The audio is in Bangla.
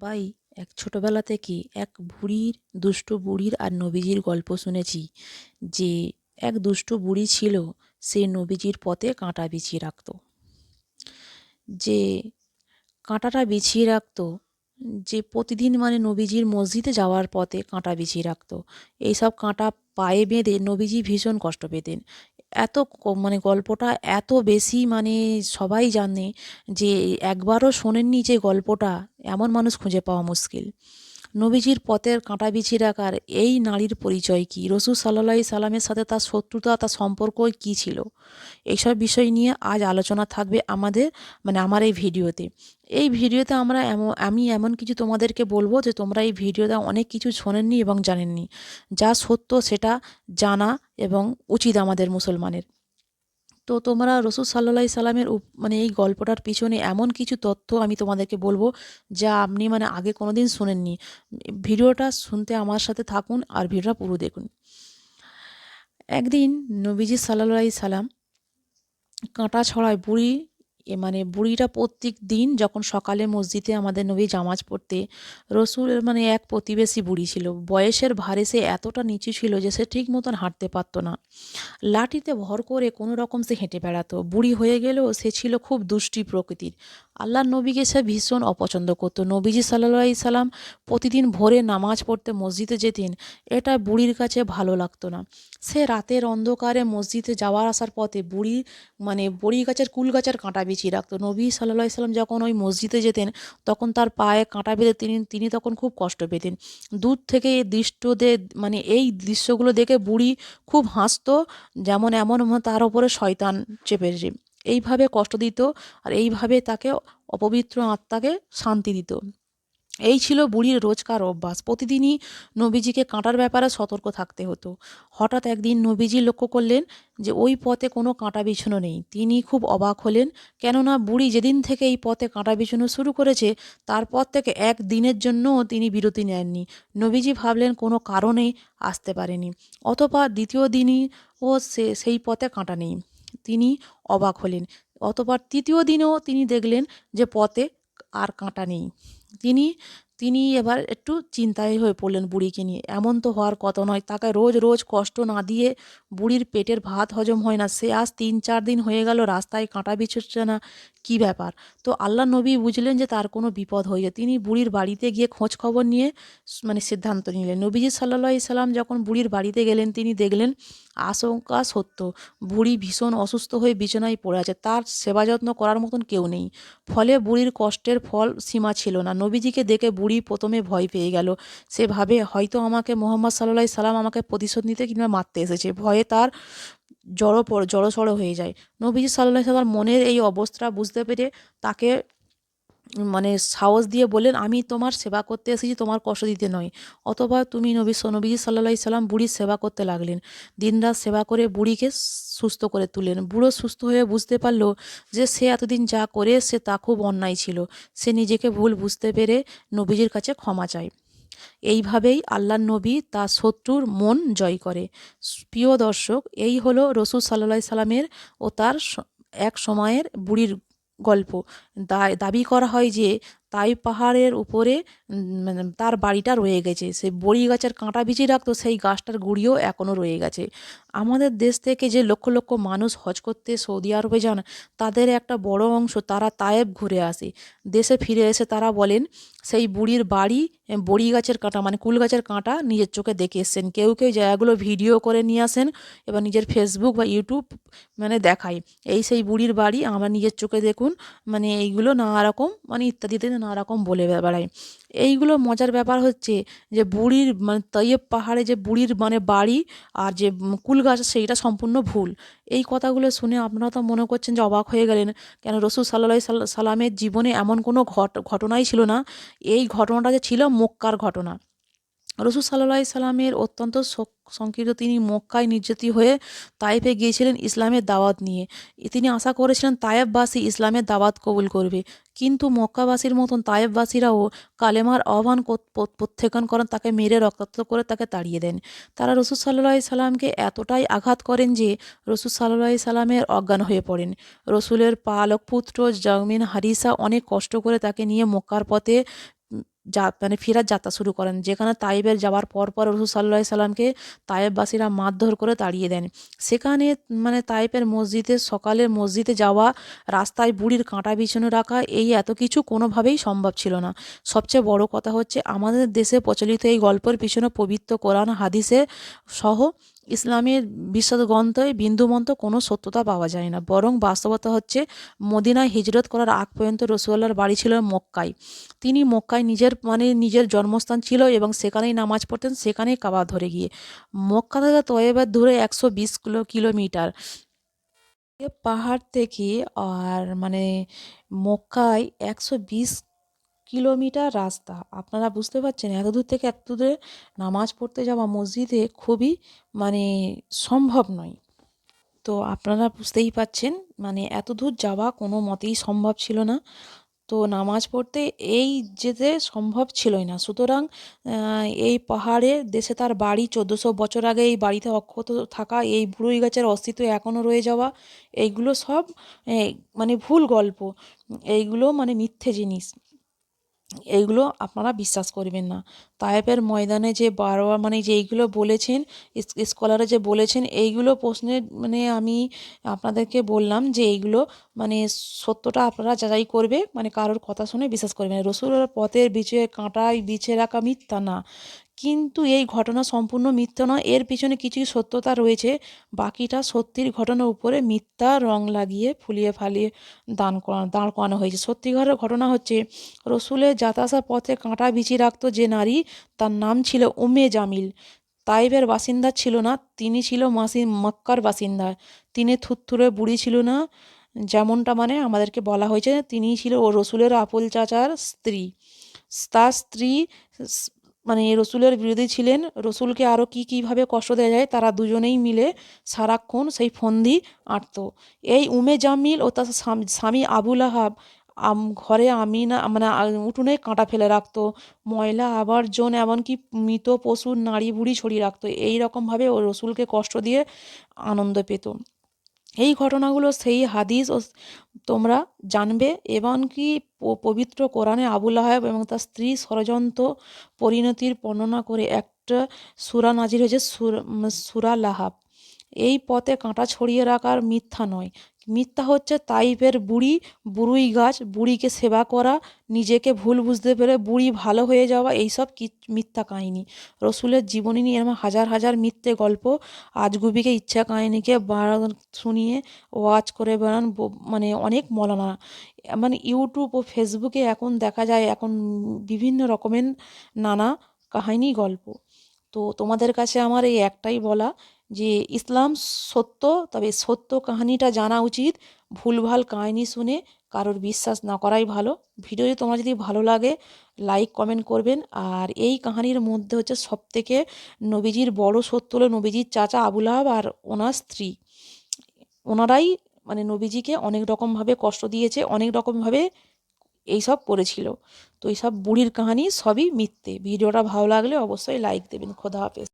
সবাই এক ছোটবেলা থেকে এক বুড়ির দুষ্ট বুড়ির আর নবীজির গল্প শুনেছি যে এক দুষ্ট বুড়ি ছিল। সে নবীজির পথে কাঁটা বিছিয়ে রাখতো। যে কাঁটাটা বিছিয়ে রাখতো, যে প্রতিদিন মানে নবীজির মসজিদে যাওয়ার পথে কাঁটা বিছিয়ে রাখতো। এইসব কাঁটা পায়ে বেঁধে নবীজি ভীষণ কষ্ট পেতেন। এত মানে গল্পটা এত বেশি মানে সবাই জানে যে একবারও শোনেননি যে গল্পটা, এমন মানুষ খুঁজে পাওয়া মুশকিল। নবীজির পথের কাঁটা বিছিয়ে রাখার এই নারীর পরিচয় কি? রসুল সাল্লাল্লাহু আলাইহি সাল্লামের সাথে তার শত্রুতা, তার সম্পর্ক কী ছিল? এইসব বিষয় নিয়ে আজ আলোচনা থাকবে আমাদের, মানে আমার এই ভিডিওতে। এই ভিডিওতে আমি এমন কিছু তোমাদেরকে বলবো যে তোমরা এই ভিডিওতে অনেক কিছু শোনেননি এবং জানেননি। যা সত্য সেটা জানা এবং উচিত আমাদের মুসলমানের। তো তোমরা রসুল সাল্লাল্লাহু আলাইহি সাল্লামের মানে এই গল্পটার পিছনে এমন কিছু তথ্য আমি তোমাদেরকে বলবো যা আপনি মানে আগে কোনোদিন শোনেননি। ভিডিওটা শুনতে আমার সাথে থাকুন আর ভিডিওটা পুরো দেখুন। একদিন নবীজি সাল্লাল্লাহু আলাইহি সাল্লাম কাঁটা ছড়ায় বুড়ি, মানে বুড়িটা প্রত্যেক দিন যখন সকালে মসজিদে আমাদের নবী জামাজ পড়তে, রসুলের মানে এক প্রতিবেশী বুড়ি ছিল। বয়সের ভারে সে এতটা নিচু ছিল যে সে ঠিক মতন হাঁটতে পারতো না। লাঠিতে ভর করে কোনো রকম সে হেঁটে বেড়াতো। বুড়ি হয়ে গেলেও সে ছিল খুব দুষ্টি প্রকৃতির। আল্লাহর নবীকে সে ভীষণ অপছন্দ করতো। নবীজি সাল্লাল্লাহু আলাইহি সাল্লাম প্রতিদিন ভোরে নামাজ পড়তে মসজিদে যেতেন, এটা বুড়ির কাছে ভালো লাগতো না। সে রাতের অন্ধকারে মসজিদে যাওয়ার আসার পথে মানে বড়ি গাছের কুল গাছের কাঁটা বিছিয়ে রাখতো। নবী সাল্লাল্লাহু আলাইহি সাল্লাম যখন ওই মসজিদে যেতেন তখন তার পায়ে কাঁটা বেঁধে তিনি তখন খুব কষ্ট পেতেন। দূর থেকে মানে এই দৃশ্যগুলো দেখে বুড়ি খুব হাসতো, যেমন এমন তার ওপরে শয়তান চেপেছে। এইভাবে কষ্ট দিত আর এইভাবে তাকে অপবিত্র আত্মাকে শান্তি দিত। এই ছিল বুড়ির রোজকার অভ্যাস। প্রতিদিনই নবীজিকে কাঁটার ব্যাপারে সতর্ক থাকতে হতো। হঠাৎ একদিন নবীজি লক্ষ্য করলেন যে ওই পথে কোনো কাঁটা বিছানো নেই। তিনি খুব অবাক হলেন, কেননা বুড়ি যেদিন থেকে এই পথে কাঁটা বিছানো শুরু করেছে তারপর থেকে একদিনের জন্যও তিনি বিরতি নেননি। নবীজি ভাবলেন কোনো কারণে আসতে পারেনি। অতঃপর দ্বিতীয় দিনই সেই পথে কাঁটা নেই। তিনি অবাক হলেন। অতঃপর তৃতীয় দিনেও তিনি দেখলেন যে পথে আর কাঁটা নেই। তিনি তিনি এবার একটু চিন্তায় হয়ে পড়লেন বুড়িকে নিয়ে। এমন তো হওয়ার কথা নয়। তাকে রোজ রোজ কষ্ট না দিয়ে বুড়ির পেটের ভাত হজম হয় না। সে আজ ৩-৪ দিন হয়ে গেল রাস্তায় কাঁটা বিছোচ্ছে না, কী ব্যাপার? তো আল্লাহর নবী বুঝলেন যে তার কোনো বিপদ হয়েছে। তিনি বুড়ির বাড়িতে গিয়ে খোঁজ খবর নিয়ে মানে সিদ্ধান্ত নিলেন। নবীজি সাল্লাল্লাহু আলাইহি সাল্লাম যখন বুড়ির বাড়িতে গেলেন তিনি দেখলেন আশঙ্কা সত্য। বুড়ি ভীষণ অসুস্থ হয়ে বিছানায় পড়ে আছে। তার সেবা যত্ন করার মতন কেউ নেই। ফলে বুড়ির কষ্টের ফল সীমা ছিল না। নবীজিকে দেখে বুড়ি প্রথমে ভয় পেয়ে গেল। সে ভাবে হয়তো আমাকে মুহাম্মদ সাল্লাল্লাহু আলাইহি সাল্লাম আমাকে প্রতিশোধ নিতে কিংবা মারতে এসেছে। ভয়ে তার জড়সড় হয়ে যায়। নবীজি সাল্লাল্লাহু আলাইহি সাল্লাম মনের এই অবস্থা বুঝতে পেরে তাকে মানে সাহস দিয়ে বললেন, আমি তোমার সেবা করতে এসেছি, তোমার কষ্ট দিতে নয়। অতঃপর নবীজি সাল্লাল্লাহু আলাইহি সাল্লাম বুড়ির সেবা করতে লাগলেন। দিনরাত সেবা করে বুড়িকে সুস্থ করে তুললেন। বুড়ো সুস্থ হয়ে বুঝতে পারল যে সে এতদিন যা করে এসেছে তা খুব অন্যায় ছিল। সে নিজেকে ভুল বুঝতে পেরে নবীজির কাছে ক্ষমা চায়। এইভাবেই আল্লাহর নবী তার শত্রুর মন জয় করে। প্রিয় দর্শক, এই হলো রসুল সাল্লাল্লাহু আলাইহি সাল্লামের ও তার এক সময়ের বুড়ির গল্প। দাবি করা হয় যে তাইফ পাহাড়ের উপরে মানে তার বাড়িটা রয়ে গেছে। সেই বড়ি গাছের কাঁটা বিছিয়ে রাখতো, সেই গাছটার গুঁড়িও এখনও রয়ে গেছে। আমাদের দেশ থেকে যে লক্ষ লক্ষ মানুষ হজ করতে সৌদি আরবে যান, তাদের একটা বড় অংশ তারা তায়েফ ঘুরে আসে। দেশে ফিরে এসে তারা বলেন সেই বুড়ির বাড়ি বড়ি গাছের কাঁটা মানে কুল গাছের কাঁটা নিজের চোখে দেখে এসেছেন। কেউ কেউ জায়গাগুলো ভিডিও করে নিয়ে আসেন, এবার নিজের ফেসবুক বা ইউটিউব মানে দেখায়, এই সেই বুড়ির বাড়ি আমার নিজের চোখে দেখুন, মানে এইগুলো নানা রকম মানে ইত্যাদিতে নানা রকম বলে বেড়ায়। এইগুলো মজার ব্যাপার হচ্ছে যে বুড়ির মানে তৈয়ব পাহাড়ে যে বুড়ির মানে বাড়ি আর যে কুল গাছ সেইটা সম্পূর্ণ ভুল। এই কথাগুলো শুনে আপনারা তো মনে করছেন যে অবাক হয়ে গেলেন, কেন রসুল সাল্লাল্লাহু আলাইহি সাল্লামের জীবনে এমন কোনো ঘটনাই ছিল না। এই ঘটনাটা যে ছিল মক্কার ঘটনা। রসুল সাল্লাল্লাহু আলাইহি সাল্লামের অত্যন্ত সংক্ষিপ্ত তিনি মক্কায় নির্যাতিত হয়ে তায়েফে গিয়েছিলেন ইসলামের দাওয়াত নিয়ে। তিনি আশা করেছিলেন তায়েফবাসী ইসলামের দাওয়াত কবুল করবে, কিন্তু মক্কাবাসীর মতন তায়েফবাসীরাও কালেমার আহ্বান প্রত্যাখ্যান করেন, তাকে মেরে রক্তাক্ত করে তাকে তাড়িয়ে দেন। তারা রসুল সাল্লাল্লাহু আলাইহি সাল্লামকে এতটাই আঘাত করেন যে রসুল সাল্লাল্লাহু আলাইহি সাল্লামের অজ্ঞান হয়ে পড়েন। রসুলের পালক পুত্র জামিন হারিসা অনেক কষ্ট করে তাকে নিয়ে মক্কার পথে মানে ফেরার যাত্রা শুরু করেন, যেখানে তাইফের যাওয়ার পর রসুল সাল্লাল্লাহু আলাইহি সাল্লামকে তাইফবাসীরা মারধর করে তাড়িয়ে দেন। সেখানে মানে তাইফের মসজিদে সকালে মসজিদে যাওয়া, রাস্তায় বুড়ির কাঁটা বিছানো রাখা, এই এত কিছু কোনোভাবেই সম্ভব ছিল না। সবচেয়ে বড় কথা হচ্ছে আমাদের দেশে প্রচলিত এই গল্পের পিছনে পবিত্র কোরআন হাদিসে সহ ইসলামের বিশ্বাস গ্রন্থে বিন্দুমাত্র কোনো সত্যতা পাওয়া যায় না। বরং বাস্তবতা হচ্ছে মদিনায় হিজরত করার আগ পর্যন্ত রাসূলুল্লাহর বাড়ি ছিল মক্কায়। তিনি মক্কায় নিজের জন্মস্থান ছিল এবং সেখানেই নামাজ পড়তেন, সেখানেই কাবা ধরে গিয়ে। মক্কা থেকে তয়েবার দূরে 120 কিলোমিটার। এ পাহাড় থেকে আর মানে মক্কায় 120 কিলোমিটার রাস্তা। আপনারা বুঝতে পারছেন এত দূর থেকে এত দূরে নামাজ পড়তে যাওয়া মসজিদে খুবই মানে সম্ভব নয়। তো আপনারা বুঝতেই পারছেন মানে এত দূর যাওয়া কোনো মতেই সম্ভব ছিল না। তো নামাজ পড়তে এই যেতে সম্ভব ছিলই না। সুতরাং এই পাহাড়ে দেশে তার বাড়ি, 1400 বছর আগে এই বাড়িতে অক্ষত থাকা এই বড়ই গাছের অস্তিত্ব এখনও রয়ে যাওয়া, এইগুলো সব মানে ভুল গল্প। এইগুলো মানে মিথ্যে জিনিস। এইগুলো আপনারা বিশ্বাস করবেন না। তায়েফের ময়দানে যে বারবার মানে যেইগুলো বলেছেন, স্কলাররা যে বলেছেন, এইগুলো প্রশ্নের মানে আমি আপনাদেরকে বললাম যে এইগুলো মানে সত্যটা আপনারা যাচাই করবে, মানে কারোর কথা শুনে বিশ্বাস করবেন না। রসুলের পথের বিচে কাঁটায় বিছে রাখা মিথ্যা না, কিন্তু এই ঘটনা সম্পূর্ণ মিথ্যা নয়, এর পিছনে কিছু সত্যতা রয়েছে। বাকিটা সত্যির ঘটনার উপরে মিথ্যা রং লাগিয়ে ফুলিয়ে ফালিয়ে দাঁড় করানো হয়েছে। সত্যিকারের ঘটনা হচ্ছে রসুলের যাতায়াতের পথে কাঁটা বিছিয়ে রাখতো যে নারী, তার নাম ছিল উম্মে জামিল। তাইফের বাসিন্দা ছিল না, তিনি ছিল মক্কার বাসিন্দা। তিনি থুরথুরে বুড়ি ছিল না, যেমনটা মানে আমাদেরকে বলা হয়েছে। তিনি ছিল ও রসুলের আপন চাচার স্ত্রী। তার স্ত্রী মানে রসুলের বিরোধী ছিলেন। রসুলকে আরও কীভাবে কষ্ট দেওয়া যায় তারা দুজনেই মিলে সারাক্ষণ সেই ফন্দি আঁটত। এই উমে জামিল ও তার স্বামী আবুল আহাব ঘরে আমিনা মানে উঠোনে কাঁটা ফেলে রাখতো, ময়লা আবর্জনা এমনকি মৃত পশুর নাড়ি ভুড়ি ছড়িয়ে রাখতো। এই রকমভাবে ও রসুলকে কষ্ট দিয়ে আনন্দ পেত। এই ঘটনাগুলো সেই হাদিস ও তোমরা জানবে। এমনকি পবিত্র কোরআনে আবুল আহাব এবং তার স্ত্রী ষড়যন্ত্র পরিণতির বর্ণনা করে একটা সূরা নাজিল হয়েছে, সূরা লাহাব। এই পথে কাঁটা ছড়িয়ে রাখার মিথ্যা নয়। মিথ্যা হচ্ছে তাইফের বুড়ুই গাছ, বুড়িকে সেবা করা, নিজেকে ভুল বুঝতে পেরে বুড়ি ভালো হয়ে যাওয়া, এইসব মিথ্যা কাহিনী। রসুলের জীবনী নিয়ে এরকম হাজার হাজার মিথ্যে গল্প আজগুবিকে ইচ্ছা কাহিনীকে শুনিয়ে ওয়াজ করে বেড়ান মানে অনেক মৌলানা। মানে ইউটিউব ও ফেসবুকে এখন দেখা যায় এখন বিভিন্ন রকমের নানা কাহিনী গল্প। তো তোমাদের কাছে আমার এই একটাই বলা যে ইসলাম সত্য, তবে সত্য কাহিনীটা জানা উচিত। ভুলভাল কাহিনী শুনে কারোর বিশ্বাস না করাই ভালো। ভিডিওটি তোমার যদি ভালো লাগে লাইক কমেন্ট করবেন। আর এই কাহিনীর মধ্যে হচ্ছে সবথেকে নবীজির বড় সত্য হলো নবীজির চাচা আবুল আহাব আর ওনার স্ত্রী, ওনারাই মানে নবীজিকে অনেক রকমভাবে কষ্ট দিয়েছে, অনেক রকমভাবে এইসব করেছিল। তো এইসব বুড়ির কাহিনী সবই মিথ্যে। ভিডিওটা ভালো লাগলে অবশ্যই লাইক দেবেন। খোদা হাফেজ।